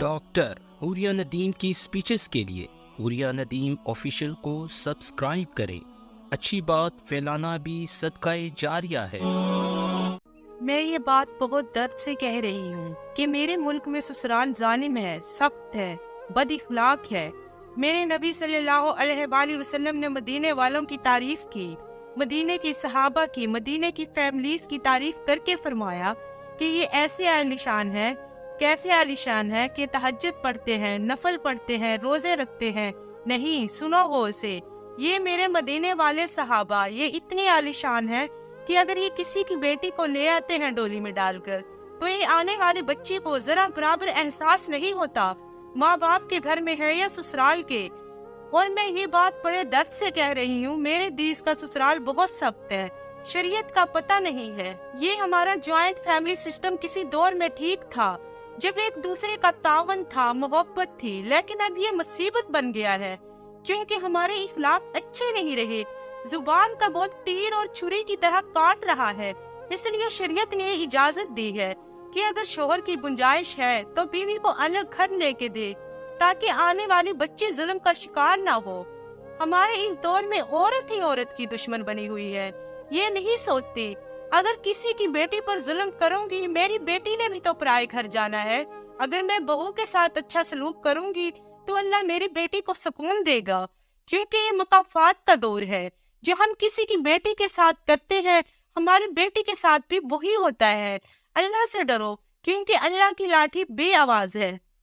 Doctor حوریہ Nadeem کی speeches کے لیے حوریہ ندیم آفیشیل کو سبسکرائب کریں۔ اچھی بات پھیلانا بھی صدقہ جاریہ ہے۔ میں یہ بات بہت درد سے کہہ رہی ہوں کہ میرے ملک میں سسرال ظالم ہے، سخت ہے، بد اخلاق ہے۔ میرے نبی صلی اللہ علیہ وآلہ وسلم نے مدینے والوں کی تعریف کی، مدینے کی صحابہ کی، مدینے کی فیملیز کی تعریف کر کے فرمایا کہ یہ ایسے عالیشان ہے، کیسے عالیشان ہے کہ تہجد پڑھتے ہیں، نفل پڑھتے ہیں، روزے رکھتے ہیں۔ نہیں، سنو ہو اسے، یہ میرے مدینے والے صحابہ یہ اتنی عالیشان ہے کہ اگر یہ کسی کی بیٹی کو لے آتے ہیں ڈولی میں ڈال کر تو یہ آنے والے بچے کو ذرا برابر احساس نہیں ہوتا ماں باپ کے گھر میں ہے یا سسرال کے۔ اور میں یہ بات بڑے درد سے کہہ رہی ہوں، میرے دیس کا سسرال بہت سخت ہے، شریعت کا پتہ نہیں ہے۔ یہ ہمارا جوائنٹ فیملی سسٹم کسی دور میں ٹھیک تھا جب ایک دوسرے کا تعاون تھا، محبت تھی، لیکن اب یہ مصیبت بن گیا ہے کیونکہ ہمارے اخلاق اچھے نہیں رہے۔ زبان کا بول تیر اور چھری کی طرح کاٹ رہا ہے، اس لیے شریعت نے اجازت دی ہے کہ اگر شوہر کی گنجائش ہے تو بیوی کو الگ گھر لے کے دے تاکہ آنے والے بچے ظلم کا شکار نہ ہو۔ ہمارے اس دور میں عورت ہی عورت کی دشمن بنی ہوئی ہے، یہ نہیں سوچتی اگر کسی کی بیٹی پر ظلم کروں گی میری بیٹی نے بھی تو پرائے گھر جانا ہے، اگر میں بہو کے ساتھ اچھا سلوک کروں گی تو اللہ میری بیٹی کو سکون دے گا، کیونکہ یہ مقافات کا دور ہے۔ جو ہم کسی کی بیٹی کے ساتھ کرتے ہیں ہماری بیٹی کے ساتھ بھی وہی ہوتا ہے۔ اللہ سے ڈرو کیونکہ اللہ کی لاٹھی بے آواز ہے۔